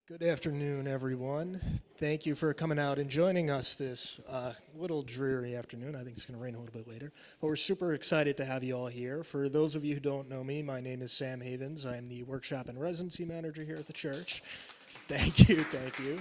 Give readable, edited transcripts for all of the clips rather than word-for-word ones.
Good afternoon, everyone. Thank you for coming out and joining us this little dreary afternoon. I think it's going to rain a little bit later. But we're super excited to have you all here. For those of you who don't know me, my name is Sam Havens. I'm the workshop and residency manager here at the church. Thank you, thank you.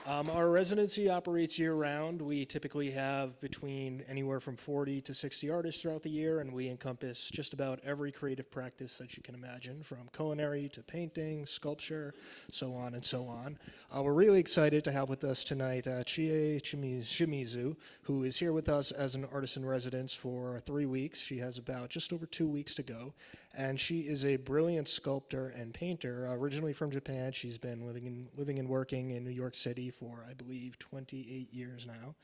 Our residency operates year-round. We typically have between anywhere from 40 to 60 artists throughout the year, and we encompass just about every creative practice that you can imagine, from culinary to painting, sculpture, so on and so on. We're really excited to have with us tonight Chié Shimizu, who is here with us as an artist in residence for 3 weeks. She has about just over 2 weeks to go, and she is a brilliant sculptor and painter. Originally from Japan, she's been living and working in New York City for, I believe, 28 years now.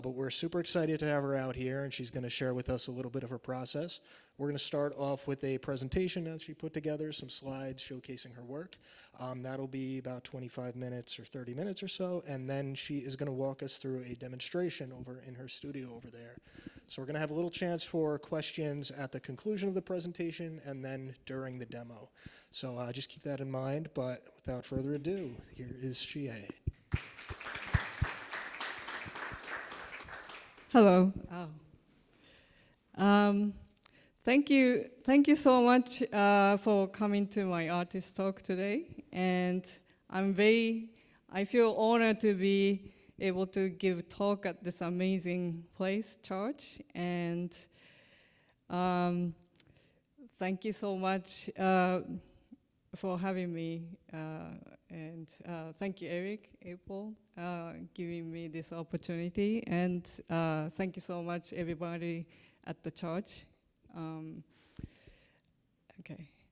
But we're super excited to have her out here, and she's going to share with us a little bit of her process. We're going to start off with a presentation that she put together, some slides showcasing her work. That'll be about 25 minutes or 30 minutes or so, and then she is going to walk us through a demonstration over in her studio over there. So we're going to have a little chance for questions at the conclusion of the presentation and then during the demo. So just keep that in mind, but without further ado, here is Chié. Hello. Thank you so much for coming to my artist talk today. And I feel honored to be able to give talk at this amazing place, church. And thank you so much for having me. And thank you, Eric, April, giving me this opportunity. And thank you so much, everybody at the church.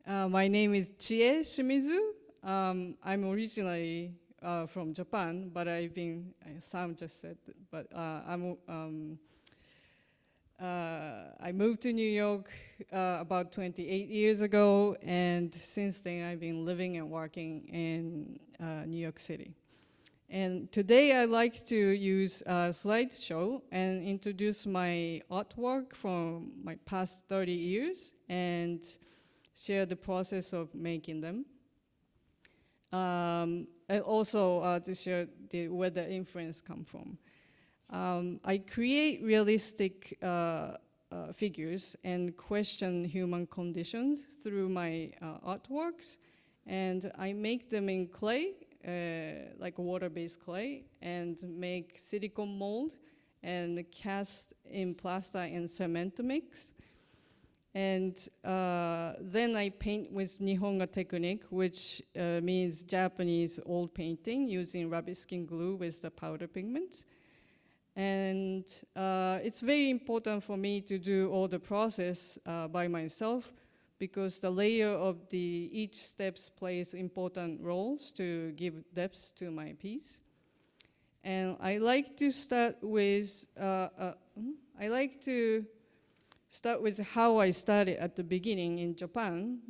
My name is Chié Shimizu. I'm originally from Japan, but Sam just said, but I moved to New York about 28 years ago, and since then I've been living and working in New York City. And today I'd like to use a slideshow and introduce my artwork from my past 30 years and share the process of making them. And also to share where the influence comes from. I create realistic figures and question human conditions through my artworks, and I make them in clay, like water-based clay, and make silicone mold and cast in plaster and cement mix. And then I paint with Nihonga technique, which means Japanese old painting using rabbit skin glue with the powder pigments. And it's very important for me to do all the process by myself, because the layer of each steps plays important roles to give depth to my piece. And I like to start with how I started at the beginning in Japan,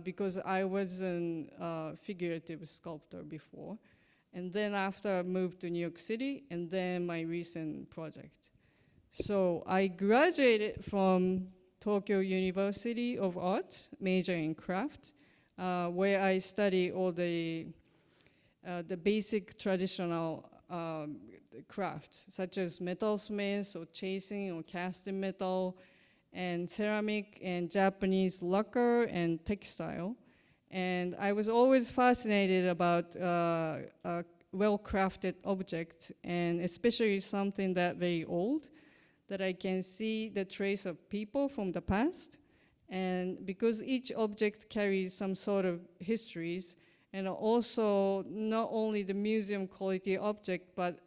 because I was a figurative sculptor before. And then after I moved to New York City, and then my recent project. So I graduated from Tokyo University of Art, major in craft, where I study all the basic traditional crafts, such as metalsmith or chasing or casting metal, and ceramic and Japanese lacquer and textile. And I was always fascinated about well-crafted objects, and especially something that very old, that I can see the trace of people from the past. And because each object carries some sort of histories, and also not only the museum quality object, but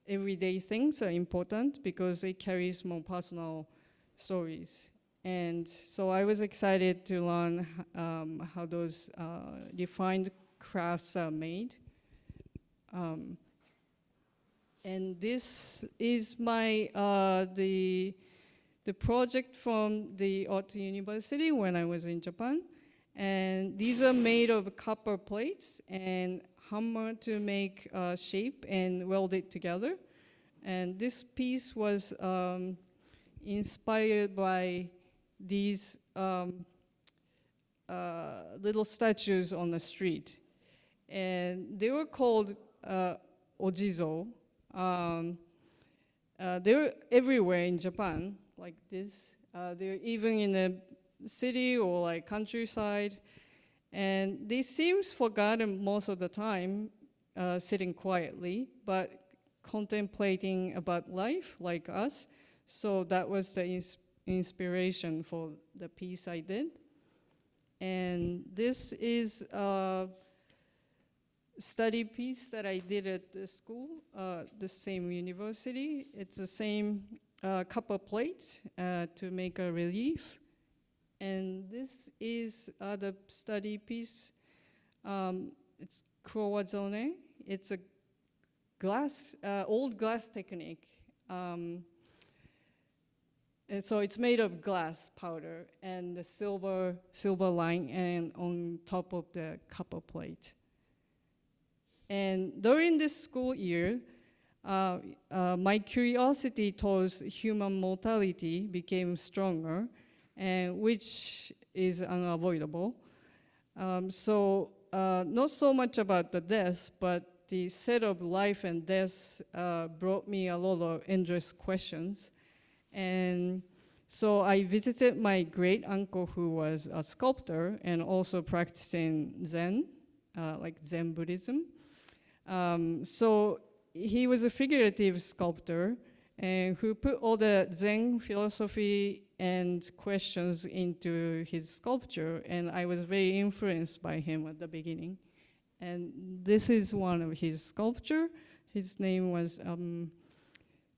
everyday things are important because it carries more personal stories. And so I was excited to learn how those refined crafts are made. And this is my the project from the Art University when I was in Japan. And these are made of copper plates and hammer to make shape and weld it together. And this piece was inspired by these little statues on the street. and they were called ojizo. They're everywhere in Japan, like this. They're even in a city or like countryside, and they seems forgotten most of the time, sitting quietly, but contemplating about life like us. So that was the inspiration for the piece I did. And this is a study piece that I did at the school, the same university. It's the same copper plate to make a relief. And this is the study piece. It's Kurowazone. It's a glass, old glass technique. And so it's made of glass powder and the silver line and on top of the copper plate. And during this school year, my curiosity towards human mortality became stronger, and which is unavoidable. So not so much about the death, but the set of life and death brought me a lot of endless questions. And so I visited my great uncle who was a sculptor and also practicing Zen, like Zen Buddhism. So he was a figurative sculptor and who put all the Zen philosophy and questions into his sculpture, and I was very influenced by him at the beginning. And this is one of his sculpture. His name was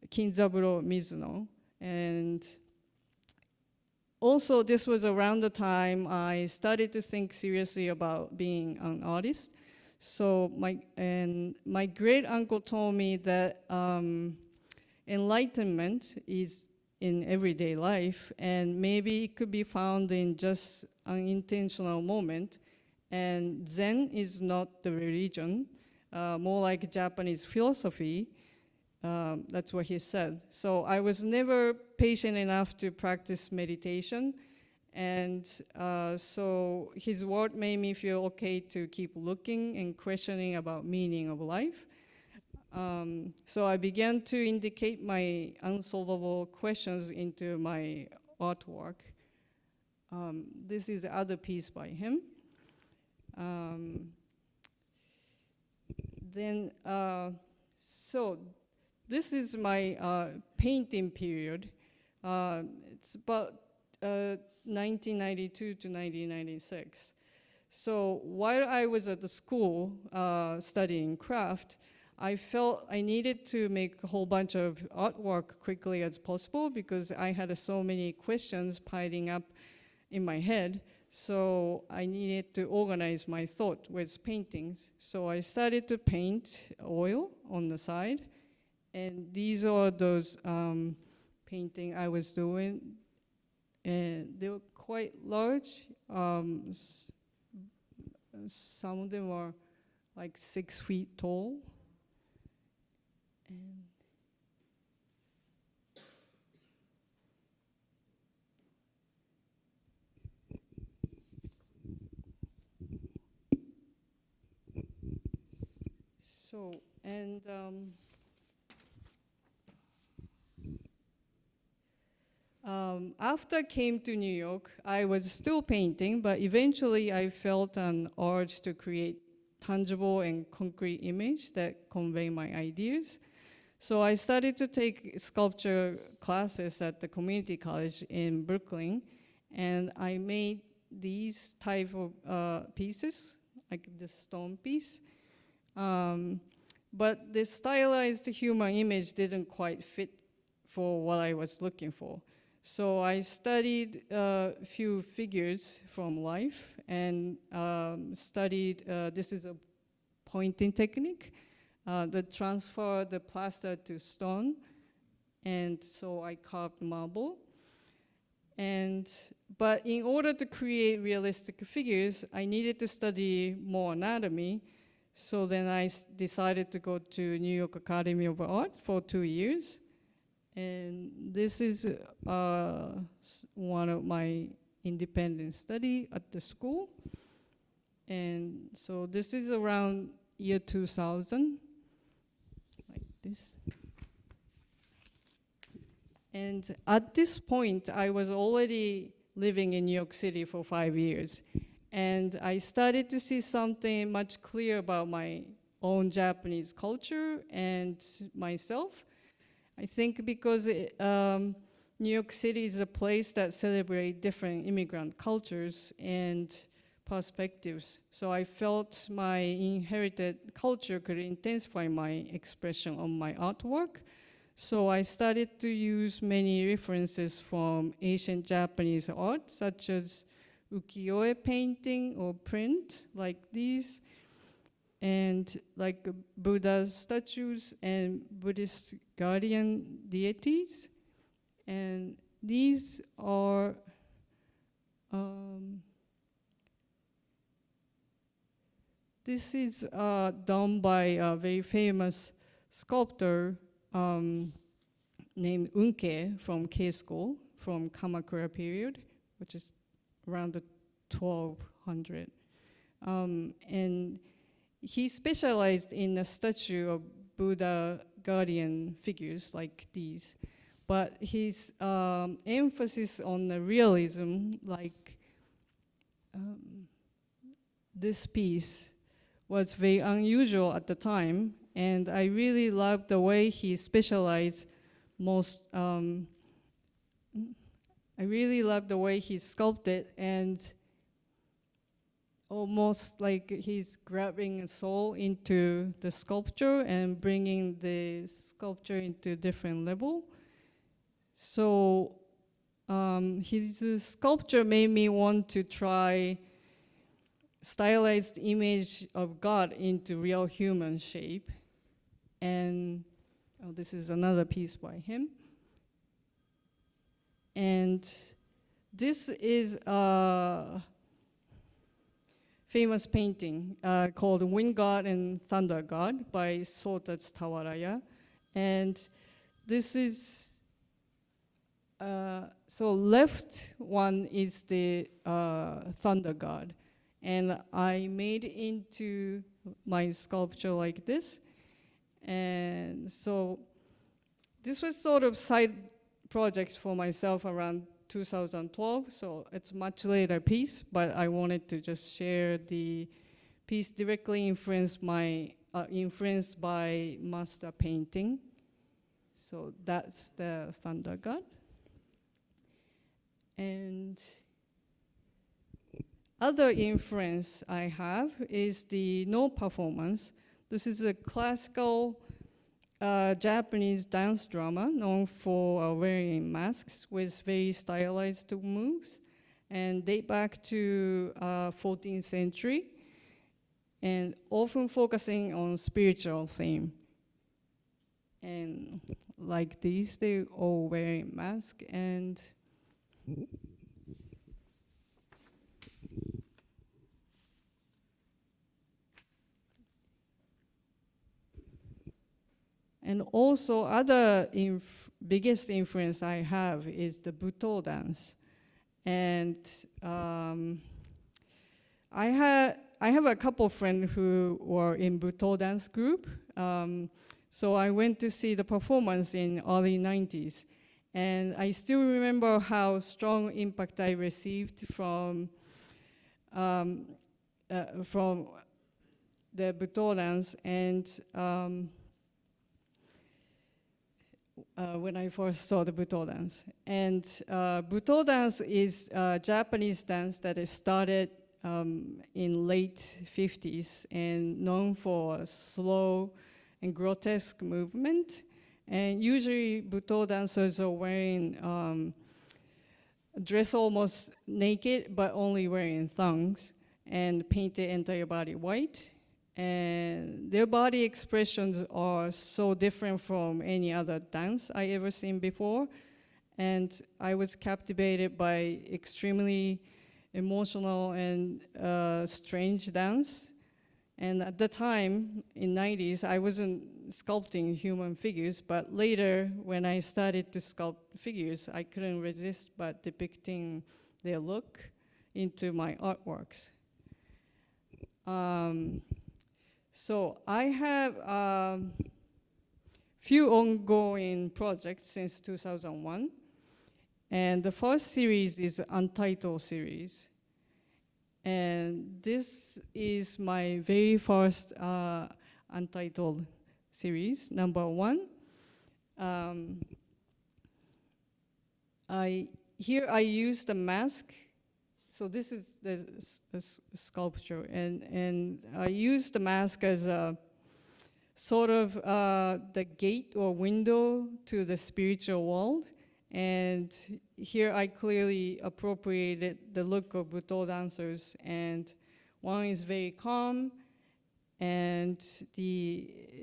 Kinzaburo Mizuno. And also this was around the time I started to think seriously about being an artist. So my great uncle told me that enlightenment is in everyday life, and maybe it could be found in just an intentional moment. And Zen is not the religion, more like Japanese philosophy. That's what he said. So I was never patient enough to practice meditation. And so his word made me feel okay to keep looking and questioning about meaning of life. So I began to indicate my unsolvable questions into my artwork. This is the other piece by him. So this is my painting period. It's about 1992 to 1996. So while I was at the school studying craft, I felt I needed to make a whole bunch of artwork quickly as possible because I had so many questions piling up in my head. So I needed to organize my thought with paintings. So I started to paint oil on the side. And these are those paintings I was doing. And they were quite large. Some of them were like 6 feet tall. And so, and after I came to New York, I was still painting, but eventually I felt an urge to create tangible and concrete image that convey my ideas. So I started to take sculpture classes at the community college in Brooklyn, and I made these type of pieces, like the stone piece. But the stylized human image didn't quite fit for what I was looking for. So I studied a few figures from life and studied, this is a pointing technique, that transfer the plaster to stone. And so I carved marble. But in order to create realistic figures, I needed to study more anatomy. So then I decided to go to New York Academy of Art for 2 years. And this is one of my independent study at the school. And so this is around year 2000, like this. And at this point, I was already living in New York City for 5 years. And I started to see something much clear about my own Japanese culture and myself. I think because New York City is a place that celebrates different immigrant cultures and perspectives. So I felt my inherited culture could intensify my expression on my artwork. So I started to use many references from ancient Japanese art, such as ukiyo-e painting or print, like these, and like Buddha statues and Buddhist guardian deities. And these are this is done by a very famous sculptor named Unke from K school from Kamakura period, which is around the 1200. And he specialized in the statue of Buddha guardian figures like these. But his emphasis on the realism, like this piece, was very unusual at the time, and I really loved the way he specialized I really loved the way he sculpted, and almost like he's grabbing a soul into the sculpture and bringing the sculpture into a different level. So his sculpture made me want to try stylized image of God into real human shape. And this is another piece by him. And this is a famous painting called Wind God and Thunder God by Sota Tawaraya. And this is, so left one is the Thunder God. And I made into my sculpture like this. And so this was sort of side project for myself around 2012. So it's much later piece, but I wanted to just share the piece directly influenced by master painting. So that's the Thunder God. And other influence I have is the no performance. This is a classical Japanese dance drama known for wearing masks with very stylized moves, and date back to 14th century, and often focusing on spiritual theme. And like these, they all wearing masks, and also other biggest influence I have is the Buto dance. And I have a couple friends who were in Buto dance group. So I went to see the performance in early 90s. And I still remember how strong impact I received from the Buto dance. And when I first saw the Buto dance. And Buto dance is a Japanese dance that is started in late 50s and known for a slow and grotesque movement. And usually Buto dancers are wearing dress almost naked, but only wearing thongs, and paint their entire body white. And their body expressions are so different from any other dance I ever seen before. And I was captivated by extremely emotional and strange dance. And at the time, in 90s, I wasn't sculpting human figures, but later, when I started to sculpt figures, I couldn't resist but depicting their look into my artworks. So I have few ongoing projects since 2001. And the first series is Untitled series. And this is my very first Untitled series, number 1. Here I use the mask. So this is the sculpture, and I use the mask as a sort of the gate or window to the spiritual world. And here I clearly appropriated the look of Buto dancers, and one is very calm and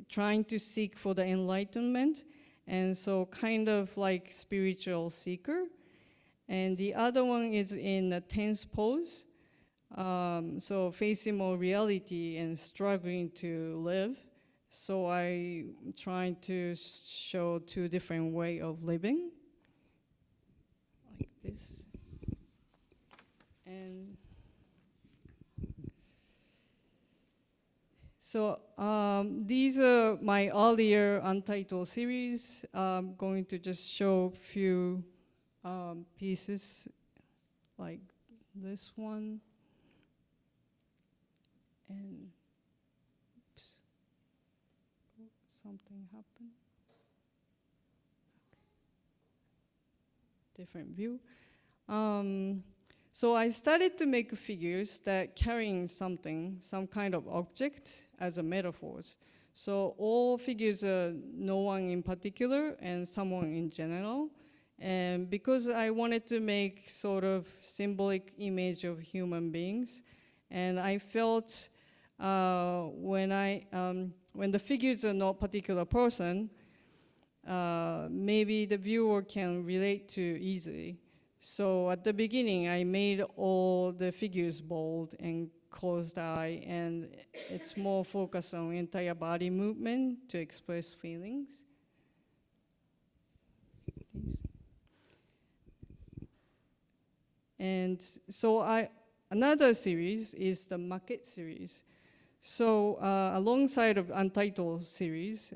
trying to seek for the enlightenment, and so kind of like spiritual seeker. And the other one is in a tense pose, so facing more reality and struggling to live. So I'm trying to show 2 different ways of living, like this. And so these are my earlier Untitled series. I'm going to just show a few pieces like this one. And oops, something happened. Different view. So I started to make figures that carrying something, some kind of object as a metaphors. So all figures are no one in particular and someone in general. And because I wanted to make sort of symbolic image of human beings, and I felt when the figures are not particular person, maybe the viewer can relate to easily. So at the beginning, I made all the figures bold and closed eye, and it's more focused on entire body movement to express feelings. And so another series is the maquette series. So alongside of Untitled series,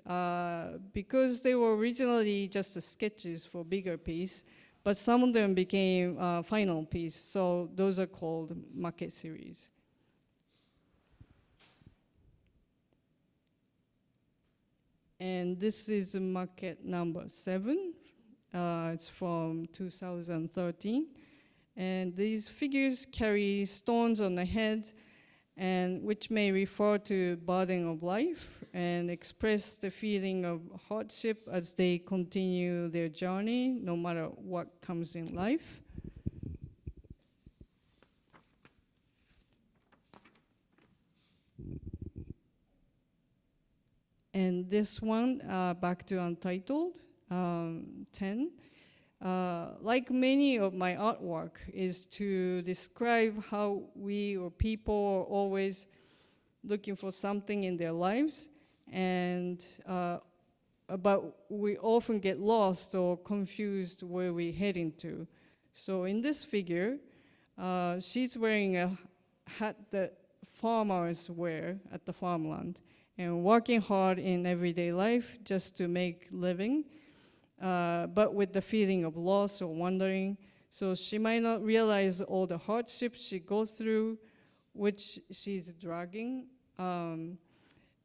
because they were originally just sketches for bigger piece, but some of them became final piece. So those are called maquette series. And this is maquette number 7. It's from 2013. And these figures carry stones on the head, and which may refer to burden of life and express the feeling of hardship as they continue their journey, no matter what comes in life. And this one, back to Untitled, 10. Like many of my artwork, is to describe how we or people are always looking for something in their lives, and but we often get lost or confused where we're heading to. So in this figure, she's wearing a hat that farmers wear at the farmland and working hard in everyday life just to make living. But with the feeling of loss or wandering. So she might not realize all the hardships she goes through, which she's dragging.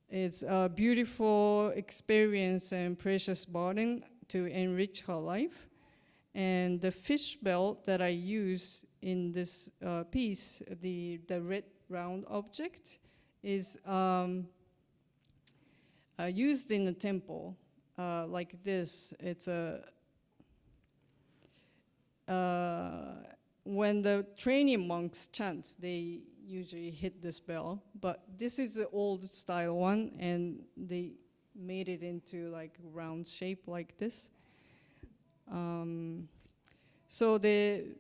It's a beautiful experience and precious burden to enrich her life. And the fish belt that I use in this piece, the red round object, is used in the temple. Like this, it's when the training monks chant, they usually hit this bell, but this is the old style one, and they made it into like round shape like this. So the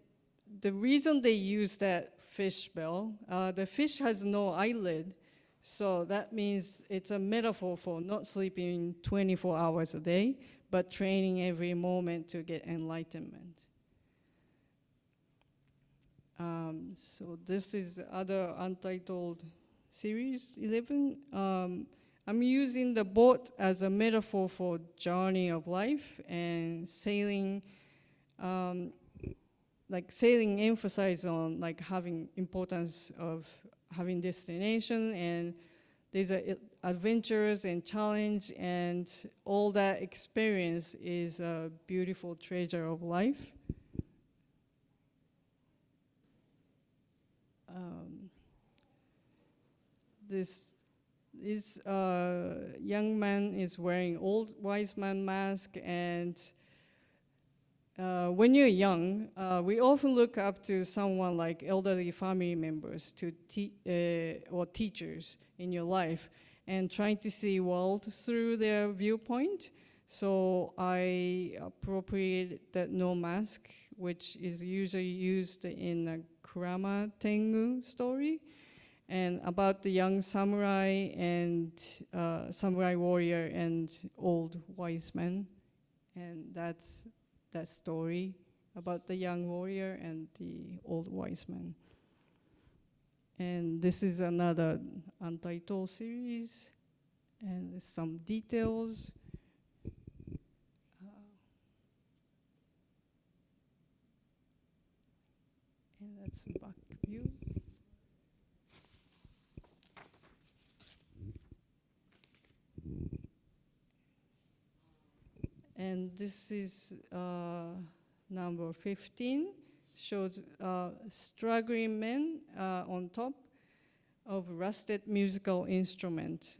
reason they use that fish bell, the fish has no eyelid, so that means it's a metaphor for not sleeping 24 hours a day, but training every moment to get enlightenment. So this is other Untitled series 11. I'm using the boat as a metaphor for journey of life, and sailing, like sailing emphasize on like having importance of having destination, and there's adventures and challenge, and all that experience is a beautiful treasure of life. This young man is wearing old wise man mask, and when you're young, we often look up to someone like elderly family members or teachers in your life, and trying to see world through their viewpoint. So I appropriated that no mask, which is usually used in a Kurama Tengu story, and about the young samurai and samurai warrior and old wise man. And that's that story about the young warrior and the old wise man. And this is another untitled series, and some details. And that's back view. And this is number 15, shows struggling men on top of rusted musical instrument,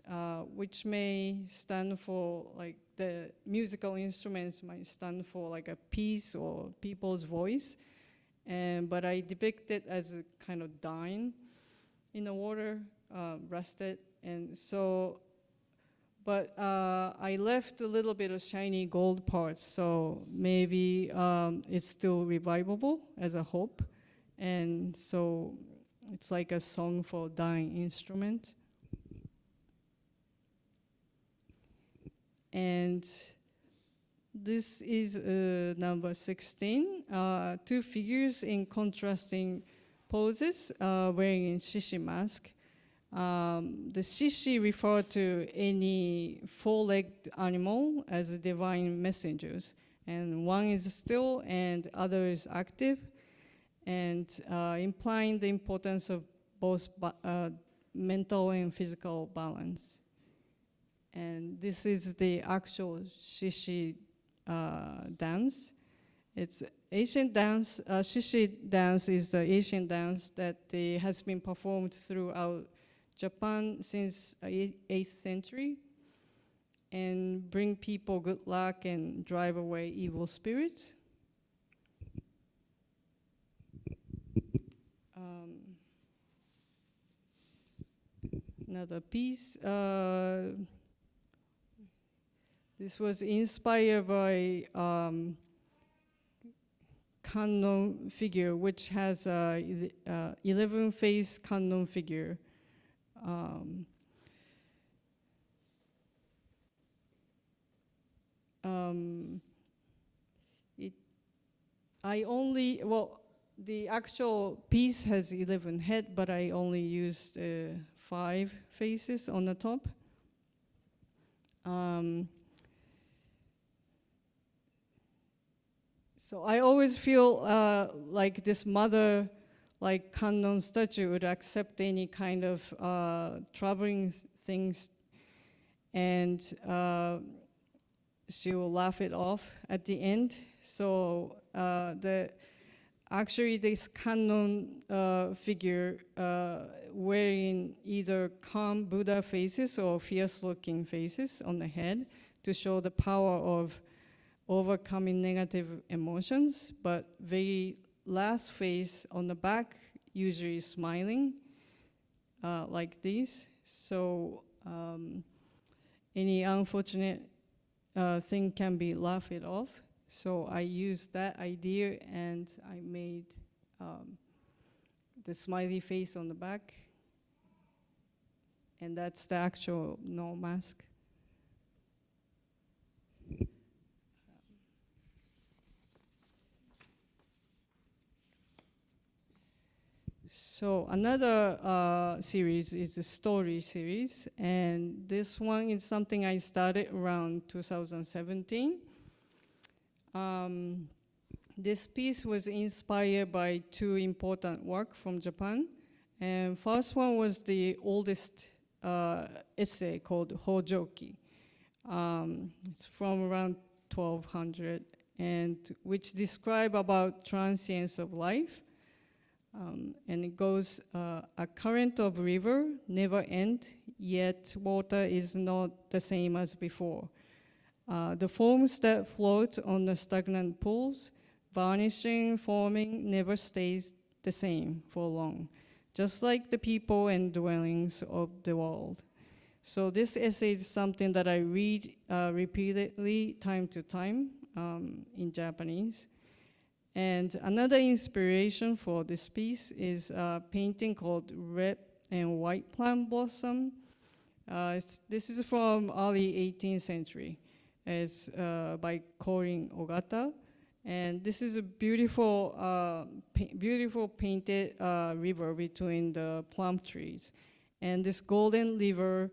which may stand for, like, the musical instruments might stand for like a piece or people's voice, but I depict it as a kind of dying in the water, rusted, and so. But I left a little bit of shiny gold parts, so maybe it's still revivable as a hope. And so it's like a song for dying instrument. And this is number 16, 2 figures in contrasting poses wearing a shishi mask. The shishi refer to any 4-legged animal as divine messengers, and one is still and other is active, and implying the importance of both mental and physical balance. And this is the actual shishi dance. It's Asian dance. Shishi dance is the Asian dance that has been performed throughout Japan since 8th century, and bring people good luck and drive away evil spirits. Another piece. This was inspired by Kannon figure, which has a 11-face Kannon figure. The actual piece has 11 heads, but I only used 5 faces on the top. So I always feel like this mother, like Kannon statue, would accept any kind of troubling things, and she will laugh it off at the end. So actually this Kannon figure wearing either calm Buddha faces or fierce-looking faces on the head to show the power of overcoming negative emotions, but very last face on the back usually smiling like this. So any unfortunate thing can be laughed off. So I used that idea and I made the smiley face on the back, and that's the actual no mask. So another series is the story series, and this one is something I started around 2017. This piece was inspired by two important work from Japan. And first one was the oldest essay called Hojoki. It's from around 1200, and which describe about transience of life. And it goes, a current of river never end, yet water is not the same as before. The forms that float on the stagnant pools, vanishing, forming, never stays the same for long, just like the people and dwellings of the world. So this essay is something that I read repeatedly, time to time, in Japanese. And another inspiration for this piece is a painting called Red and White Plant Blossom. This is from early 18th century. It's by Korin Ogata. And this is a beautiful, beautiful painted river between the plum trees. And this golden river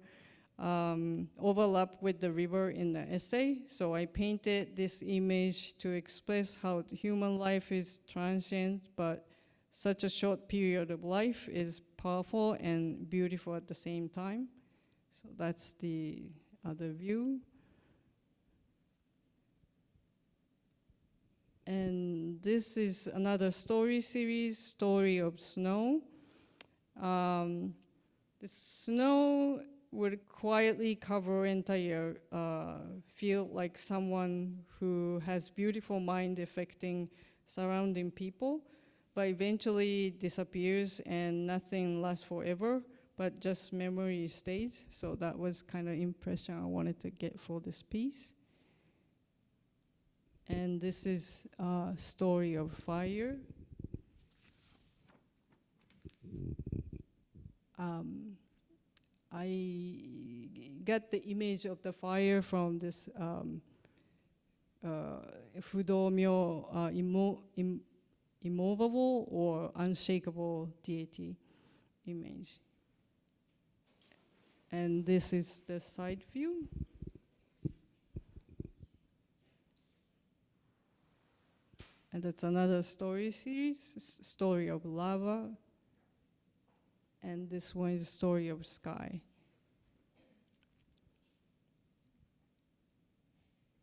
overlap with the river in the essay. So I painted this image to express how human life is transient, but such a short period of life is powerful and beautiful at the same time. So that's the other view. And this is another story series, Story of Snow. The snow would quietly cover entire field, like someone who has beautiful mind affecting surrounding people, but eventually disappears and nothing lasts forever, but just memory stays. So that was kind of impression I wanted to get for this piece. And this is a story of fire. I got the image of the fire from this Fudomyo immovable or unshakable deity image. And this is the side view. And that's another story series, Story of Lava. And this one is Story of Sky.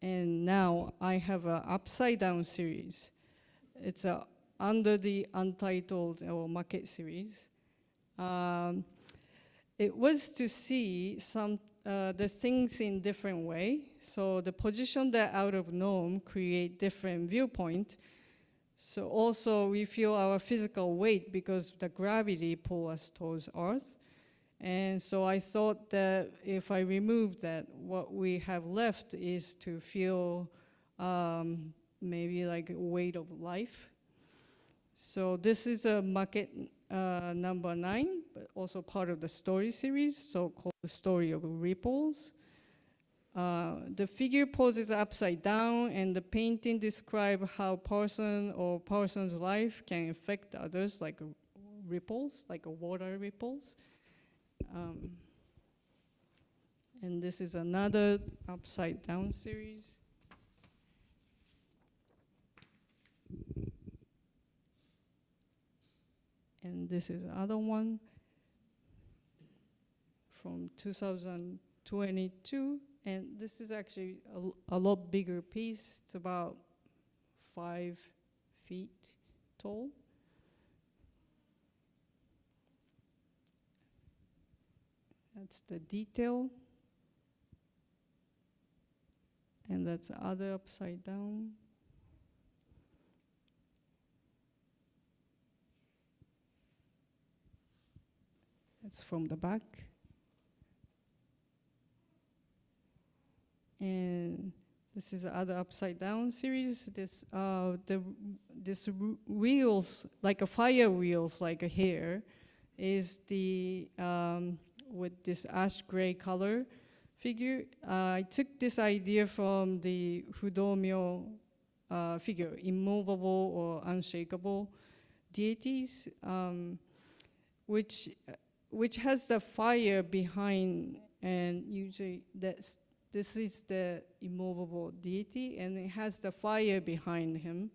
And now I have an upside down series. It's under the untitled or market series. It was to see some the things in different way. So the position that out of norm create different viewpoint. So also we feel our physical weight because the gravity pull us towards Earth. And so I thought that if I remove that, what we have left is to feel maybe like weight of life. So this is a maquette number 9, but also part of the story series, so called The Story of Ripples. The figure poses upside down, and the painting describes how person or person's life can affect others, like ripples, like water ripples. And this is another upside down series. And this is another one from 2022. And this is actually a lot bigger piece. It's about 5 feet tall. That's the detail. And that's the other upside down. It's from the back. And this is the other upside down series. This wheels, like a fire wheels, like a hair, is the with this ash gray color figure. I took this idea from the Fudomyo figure, immovable or unshakable deities. which has the fire behind, and usually this is the immovable deity, and it has the fire behind him,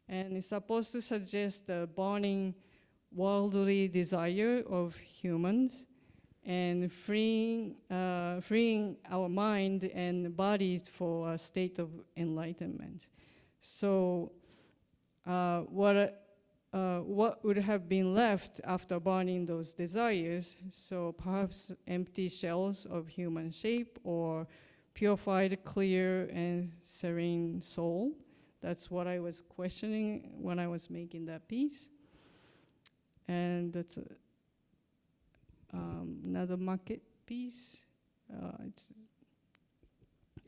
and it's supposed to suggest the burning worldly desire of humans, and freeing our mind and bodies for a state of enlightenment. So what would have been left after burning those desires? So perhaps empty shells of human shape, or purified, clear, and serene soul. That's what I was questioning when I was making that piece. And that's another market piece.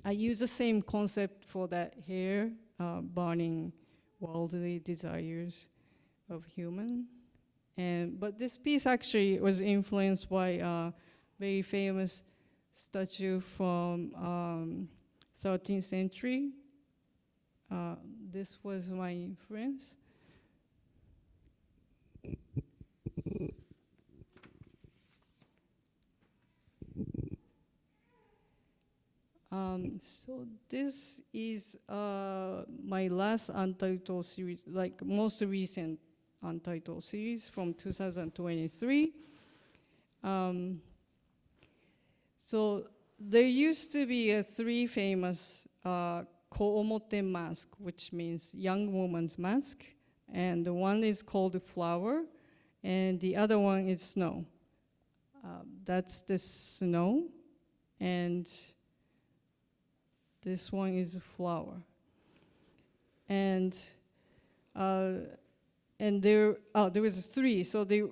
I use the same concept for that hair, burning worldly desires of human. But this piece actually was influenced by a very famous statue from 13th century. This was my influence. So this is my last untitled series, like most recent untitled series from 2023. So there used to be three famous ko-omote mask, which means young woman's mask, and the one is called flower, and the other one is snow. That's the snow, and this one is a flower. And there was three, so the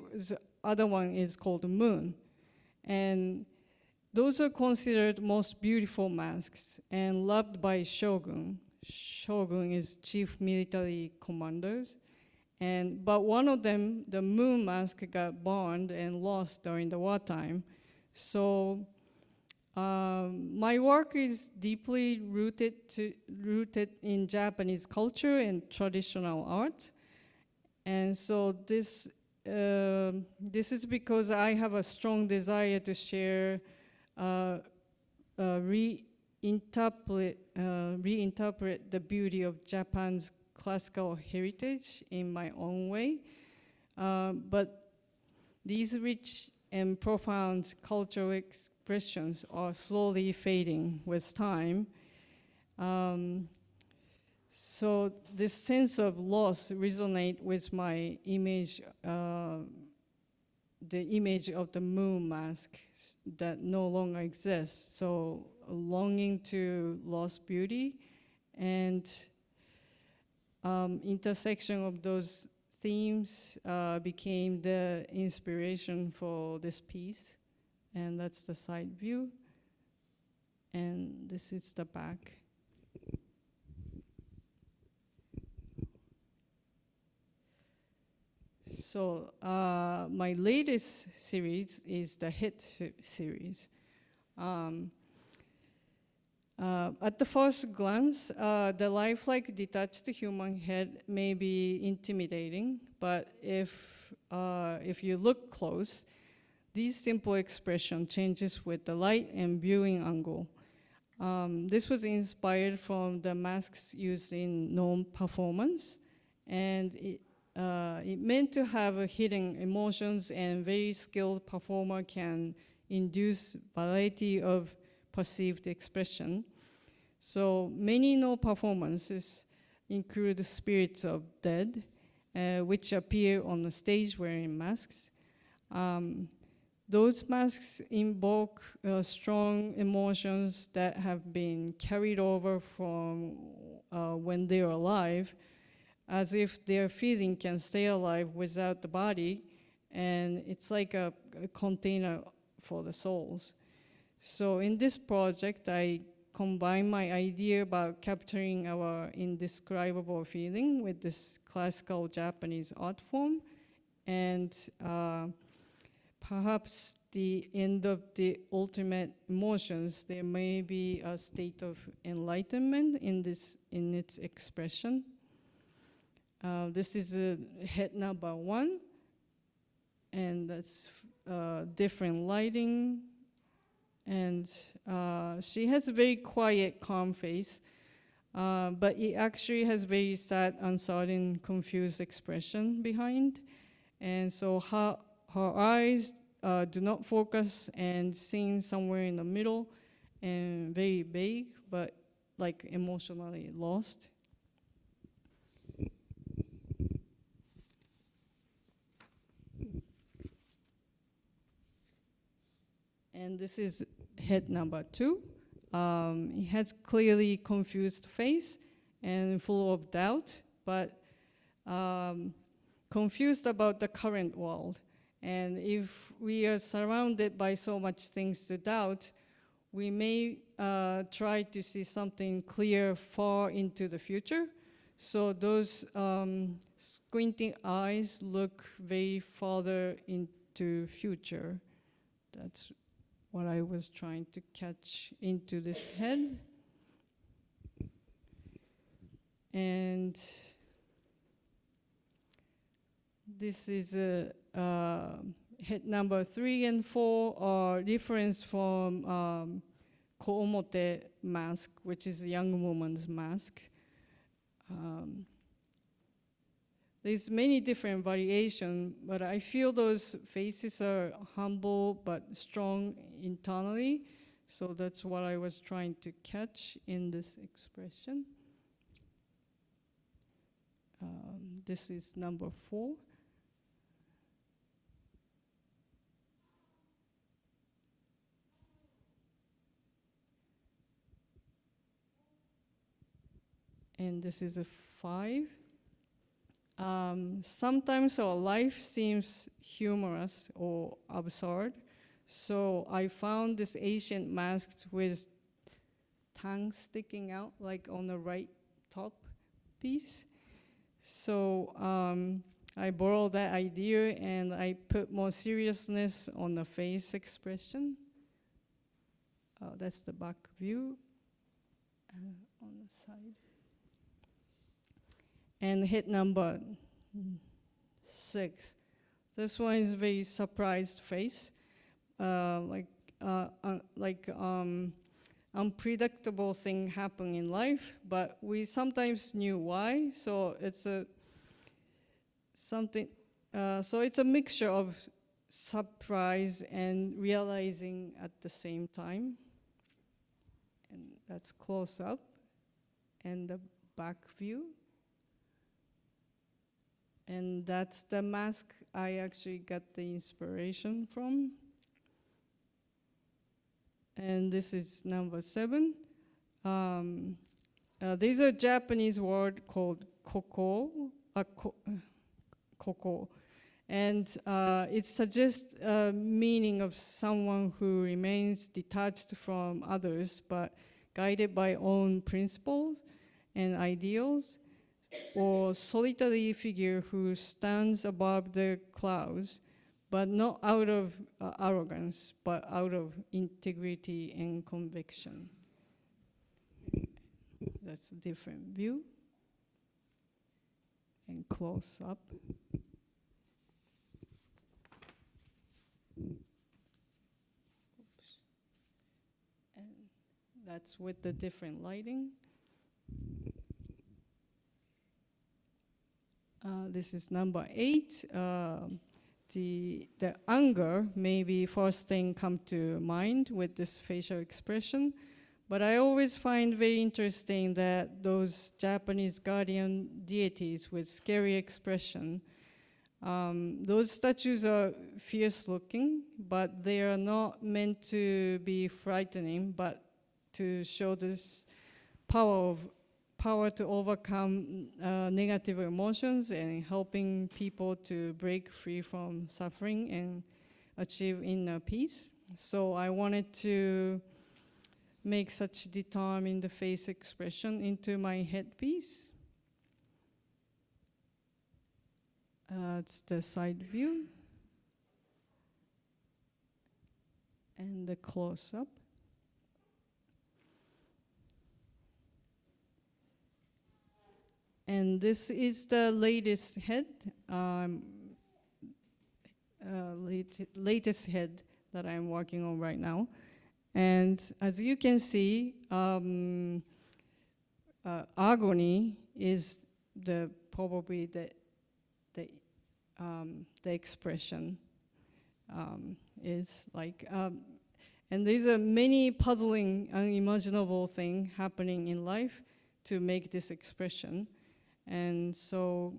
other one is called the moon. And those are considered most beautiful masks and loved by shogun. Shogun is chief military commanders. But one of them, the moon mask, got burned and lost during the wartime. So my work is deeply rooted in Japanese culture and traditional art. And so this is because I have a strong desire to share, reinterpret the beauty of Japan's classical heritage in my own way. But these rich and profound cultural expressions are slowly fading with time. So this sense of loss resonates with my image, the image of the moon mask that no longer exists. So a longing to lost beauty, and intersection of those themes became the inspiration for this piece. And that's the side view. And this is the back. So my latest series is the hit series. At the first glance, the lifelike detached human head may be intimidating, but if you look close, this simple expression changes with the light and viewing angle. This was inspired from the masks used in known performance, and it meant to have hidden emotions, and very skilled performer can induce variety of perceived expression. So many known performances include spirits of dead, which appear on the stage wearing masks. Those masks invoke strong emotions that have been carried over from when they're alive, as if their feeling can stay alive without the body, and it's like a container for the souls. So in this project, I combine my idea about capturing our indescribable feeling with this classical Japanese art form, and perhaps the end of the ultimate emotions, there may be a state of enlightenment in its expression. This is head number 1, and that's different lighting. And she has a very quiet, calm face, but it actually has very sad, uncertain, confused expression behind. And so her eyes do not focus and seen somewhere in the middle, and very vague, but like emotionally lost. And this is head number 2. It has clearly confused face and full of doubt, but confused about the current world. And if we are surrounded by so much things to doubt, we may try to see something clear far into the future. So those squinting eyes look very farther into future. That's what I was trying to catch into this head. And this is head number 3 and 4 are difference from Koomote mask, which is a young woman's mask. There's many different variations, but I feel those faces are humble but strong internally. So that's what I was trying to catch in this expression. This is number 4. And this is a 5. Sometimes our life seems humorous or absurd. So I found this ancient mask with tongue sticking out, like on the right top piece. So I borrowed that idea and I put more seriousness on the face expression. That's the back view on the side. And head number 6. This one is very surprised face, unpredictable thing happen in life, but we sometimes knew why. So it's a something. So it's a mixture of surprise and realizing at the same time. And that's close up, and the back view. And that's the mask I actually got the inspiration from. And this is number 7. There's a Japanese word called koko, koko. And it suggests a meaning of someone who remains detached from others, but guided by own principles and ideals, or solitary figure who stands above the clouds, but not out of arrogance, but out of integrity and conviction. That's a different view. And close up. Oops. And that's with the different lighting. This is number 8. The anger may be first thing come to mind with this facial expression, but I always find very interesting that those Japanese guardian deities with scary expression, those statues are fierce looking, but they are not meant to be frightening, but to show this power to overcome negative emotions and helping people to break free from suffering and achieve inner peace. So I wanted to make such determined face expression into my headpiece. It's the side view and the close-up. And this is the latest head. latest head that I'm working on right now. And as you can see, agony is probably the expression is like, and there's a many puzzling, unimaginable thing happening in life to make this expression. And so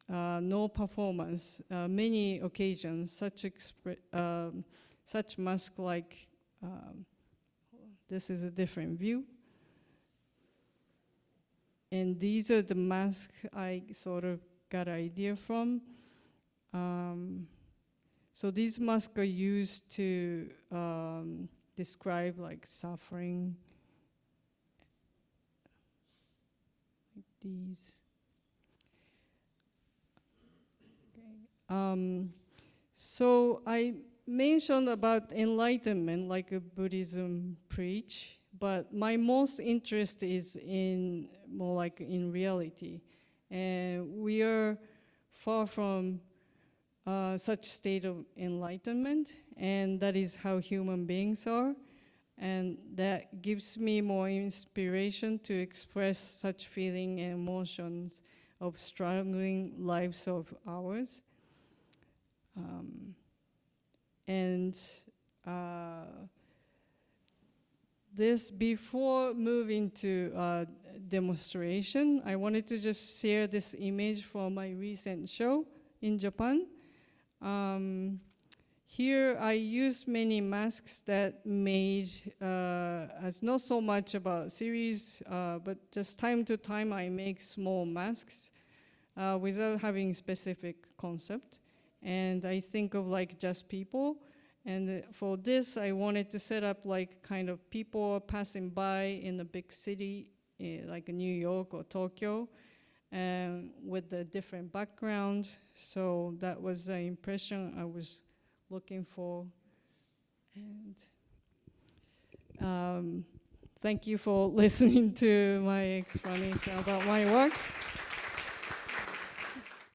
no performance, many occasions, such mask like, this is a different view. And these are the masks I sort of got an idea from. So these masks are used to describe like suffering, like these. Okay. So I mentioned about enlightenment, like a Buddhism preach, but my most interest is in more like in reality. And we are far from such state of enlightenment, and that is how human beings are. And that gives me more inspiration to express such feeling and emotions of struggling lives of ours. This, before moving to demonstration, I wanted to just share this image from my recent show in Japan. Here I used many masks that made, as not so much about series, but just time to time I make small masks without having specific concept. And I think of like just people. And for this, I wanted to set up like kind of people passing by in a big city, like New York or Tokyo, with a different background. So that was the impression I was looking for. And thank you for listening to my explanation about my work.